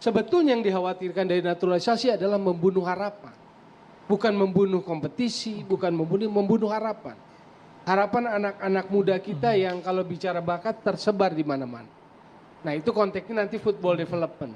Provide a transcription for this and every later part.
Sebetulnya yang dikhawatirkan dari naturalisasi adalah membunuh harapan. Bukan membunuh kompetisi, bukan membunuh harapan. Harapan anak-anak muda kita yang kalau bicara bakat tersebar di mana-mana. Nah itu konteksnya nanti football development.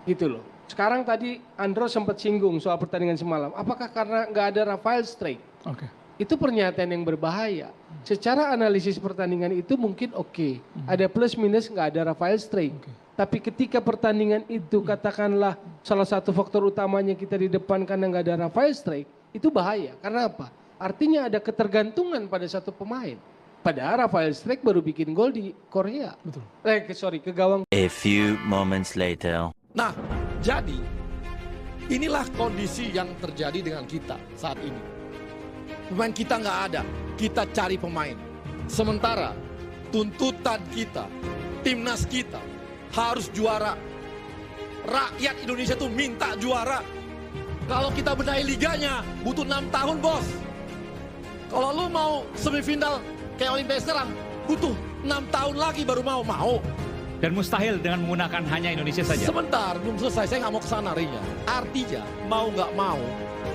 Gitu loh. Sekarang tadi Andro sempat singgung soal pertandingan semalam. Apakah karena nggak ada Rafael Strijk? Oke. Itu pernyataan yang berbahaya. Secara analisis pertandingan itu mungkin oke. Ada plus minus nggak ada Rafael Strijk. Tapi ketika pertandingan itu katakanlah salah satu faktor utamanya kita di depan karena nggak ada Rafael Strijk, itu bahaya. Karena apa? Artinya ada ketergantungan pada satu pemain. Padahal Rafael Strijk baru bikin gol di Korea. Betul. Ke gawang. A few moments later. Nah, jadi inilah kondisi yang terjadi dengan kita saat ini. Pemain kita nggak ada, kita cari pemain. Sementara tuntutan kita, timnas kita harus juara. Rakyat Indonesia tuh minta juara. Kalau kita benahi liganya, butuh 6 tahun, bos. Kalau lu mau semifinal kayak Olimpiade sekarang, butuh 6 tahun lagi baru mau. Dan mustahil dengan menggunakan hanya Indonesia saja. Sebentar, belum selesai, saya nggak mau kesana Rinya. Artinya, mau nggak mau,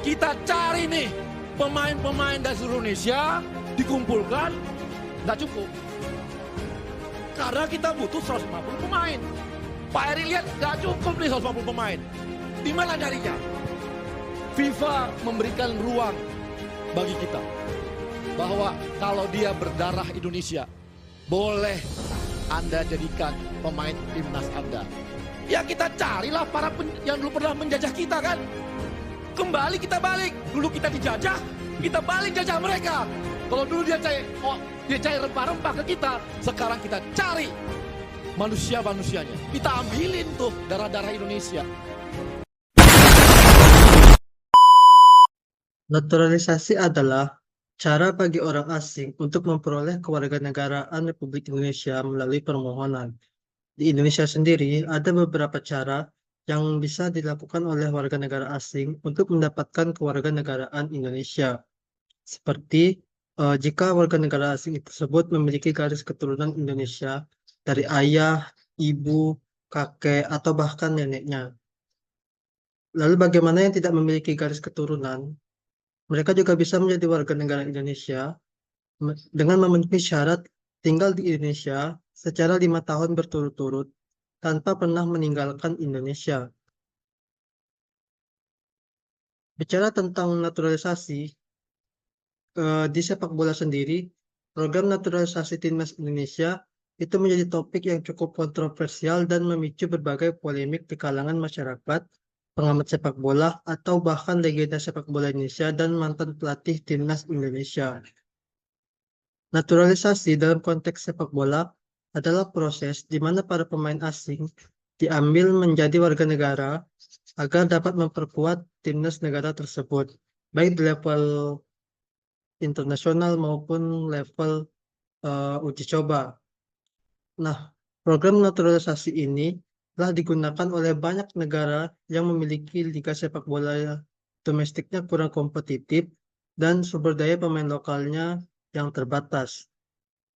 kita cari nih pemain-pemain dari seluruh Indonesia, dikumpulkan, nggak cukup. Karena kita butuh 150 pemain. Pak Eri lihat, nggak cukup nih 150 pemain. Di mana nyarinya? FIFA memberikan ruang bagi kita. Bahwa kalau dia berdarah Indonesia, boleh Anda jadikan pemain timnas Anda. Ya kita carilah para yang dulu pernah menjajah kita kan. Kembali kita balik. Dulu kita dijajah, kita balik jajah mereka. Kalau dulu dia cari rempah-rempah ke kita, sekarang kita cari manusia-manusianya. Kita ambilin tuh darah-darah Indonesia. Naturalisasi adalah cara bagi orang asing untuk memperoleh kewarganegaraan Republik Indonesia melalui permohonan. Di Indonesia sendiri, ada beberapa cara yang bisa dilakukan oleh warga negara asing untuk mendapatkan kewarganegaraan Indonesia. Seperti jika warga negara asing tersebut memiliki garis keturunan Indonesia dari ayah, ibu, kakek, atau bahkan neneknya. Lalu bagaimana yang tidak memiliki garis keturunan? Mereka juga bisa menjadi warga negara Indonesia dengan memenuhi syarat tinggal di Indonesia secara 5 tahun berturut-turut tanpa pernah meninggalkan Indonesia. Bicara tentang naturalisasi, di sepak bola sendiri, program naturalisasi timnas Indonesia itu menjadi topik yang cukup kontroversial dan memicu berbagai polemik di kalangan masyarakat, pengamat sepak bola, atau bahkan legenda sepak bola Indonesia dan mantan pelatih timnas Indonesia. Naturalisasi dalam konteks sepak bola adalah proses di mana para pemain asing diambil menjadi warga negara agar dapat memperkuat timnas negara tersebut, baik di level internasional maupun level uji coba. Nah, program naturalisasi ini telah digunakan oleh banyak negara yang memiliki liga sepak bola domestiknya kurang kompetitif dan sumber daya pemain lokalnya yang terbatas.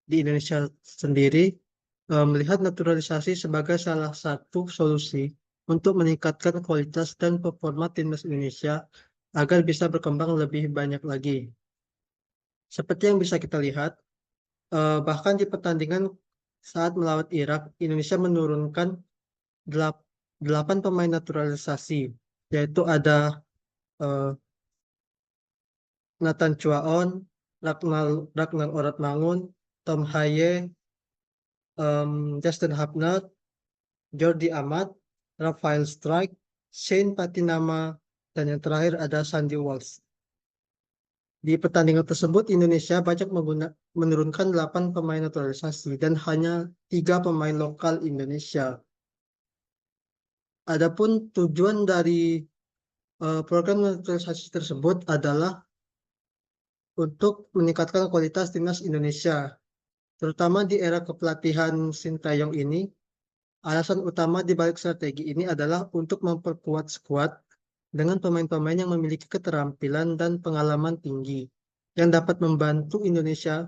Di Indonesia sendiri, melihat naturalisasi sebagai salah satu solusi untuk meningkatkan kualitas dan performa timnas Indonesia agar bisa berkembang lebih banyak lagi. Seperti yang bisa kita lihat, bahkan di pertandingan saat melawan Irak, Indonesia menurunkan 8 pemain naturalisasi, yaitu ada Nathan Chuaon, Ragnar Oratmangun, Tom Haye, Justin Hapner, Jordi Amat, Rafael Strijk, Shane Patinama, dan yang terakhir ada Sandy Walsh. Di pertandingan tersebut, Indonesia banyak menurunkan 8 pemain naturalisasi dan hanya 3 pemain lokal Indonesia. Adapun tujuan dari program naturalisasi tersebut adalah untuk meningkatkan kualitas timnas Indonesia, terutama di era kepelatihan Sintayong ini. Alasan utama di balik strategi ini adalah untuk memperkuat skuad dengan pemain-pemain yang memiliki keterampilan dan pengalaman tinggi yang dapat membantu Indonesia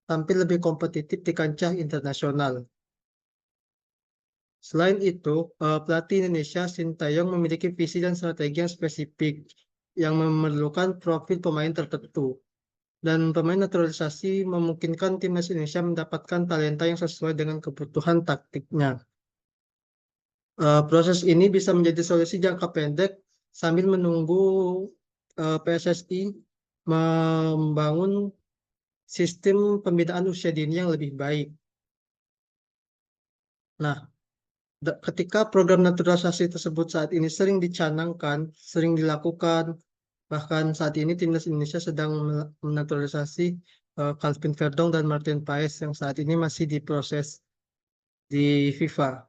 tampil lebih kompetitif di kancah internasional. Selain itu, pelatih Indonesia Sintayong memiliki visi dan strategi yang spesifik yang memerlukan profil pemain tertentu. Dan pemain naturalisasi memungkinkan timnas Indonesia mendapatkan talenta yang sesuai dengan kebutuhan taktiknya. Proses ini bisa menjadi solusi jangka pendek sambil menunggu PSSI membangun sistem pembinaan usia dini yang lebih baik. Nah, ketika program naturalisasi tersebut saat ini sering dicanangkan, sering dilakukan, bahkan saat ini timnas Indonesia sedang menaturalisasi Calvin Verdong dan Martin Paes yang saat ini masih diproses di FIFA.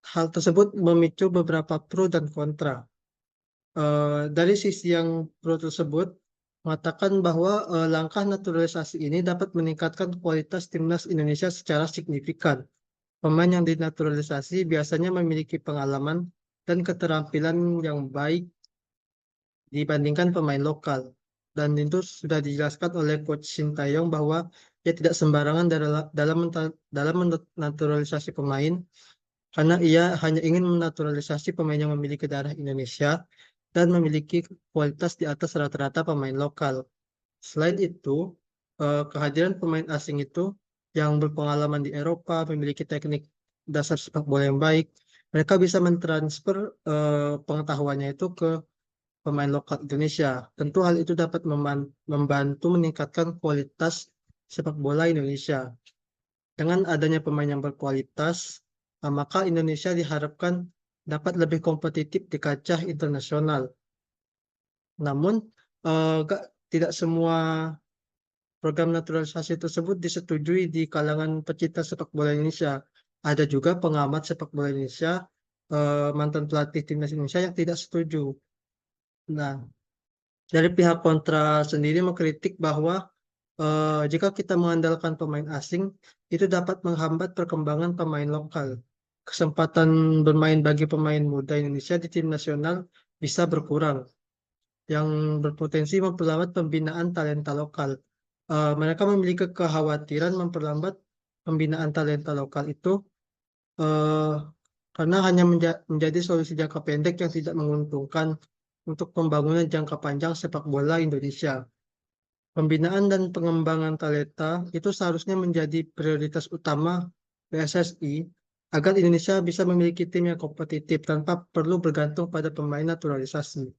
Hal tersebut memicu beberapa pro dan kontra. Dari sisi yang pro tersebut, mengatakan bahwa langkah naturalisasi ini dapat meningkatkan kualitas timnas Indonesia secara signifikan. Pemain yang dinaturalisasi biasanya memiliki pengalaman dan keterampilan yang baik dibandingkan pemain lokal. Dan itu sudah dijelaskan oleh Coach Sintayong bahwa dia tidak sembarangan dalam menaturalisasi pemain, karena ia hanya ingin menaturalisasi pemain yang memiliki darah Indonesia dan memiliki kualitas di atas rata-rata pemain lokal. Selain itu, kehadiran pemain asing itu yang berpengalaman di Eropa, memiliki teknik dasar sepak bola yang baik, mereka bisa mentransfer pengetahuannya itu ke pemain lokal Indonesia. Tentu hal itu dapat membantu meningkatkan kualitas sepak bola Indonesia. Dengan adanya pemain yang berkualitas, maka Indonesia diharapkan dapat lebih kompetitif di kancah internasional. Namun, tidak semua program naturalisasi tersebut disetujui di kalangan pecinta sepak bola Indonesia. Ada juga pengamat sepak bola Indonesia, mantan pelatih timnas Indonesia yang tidak setuju. Nah, dari pihak kontra sendiri mengkritik bahwa jika kita mengandalkan pemain asing, itu dapat menghambat perkembangan pemain lokal. Kesempatan bermain bagi pemain muda Indonesia di tim nasional bisa berkurang, yang berpotensi memperlambat pembinaan talenta lokal. Mereka memiliki kekhawatiran memperlambat pembinaan talenta lokal itu karena hanya menjadi solusi jangka pendek yang tidak menguntungkan untuk pembangunan jangka panjang sepak bola Indonesia. Pembinaan dan pengembangan talenta itu seharusnya menjadi prioritas utama PSSI agar Indonesia bisa memiliki tim yang kompetitif tanpa perlu bergantung pada pemain naturalisasi.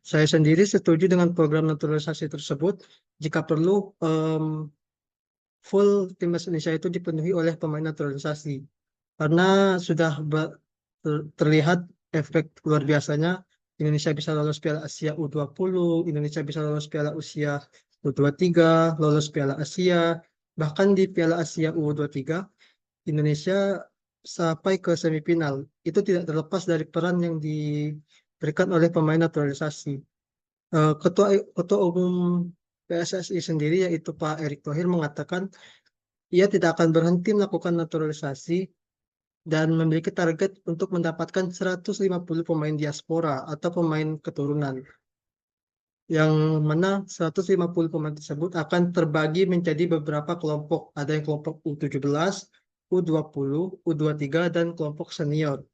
Saya sendiri setuju dengan program naturalisasi tersebut jika perlu full timnas Indonesia itu dipenuhi oleh pemain naturalisasi, karena sudah terlihat efek luar biasanya. Indonesia bisa lolos Piala Asia U20, Indonesia bisa lolos Piala Usia U23, lolos Piala Asia, bahkan di Piala Asia U23 Indonesia sampai ke semifinal. Itu tidak terlepas dari peran yang diberikan oleh pemain naturalisasi. Ketua Umum PSSI sendiri yaitu Pak Erick Thohir mengatakan ia tidak akan berhenti melakukan naturalisasi dan memiliki target untuk mendapatkan 150 pemain diaspora atau pemain keturunan. Yang mana 150 pemain tersebut akan terbagi menjadi beberapa kelompok. Ada yang kelompok U17, U20, U23, dan kelompok senior.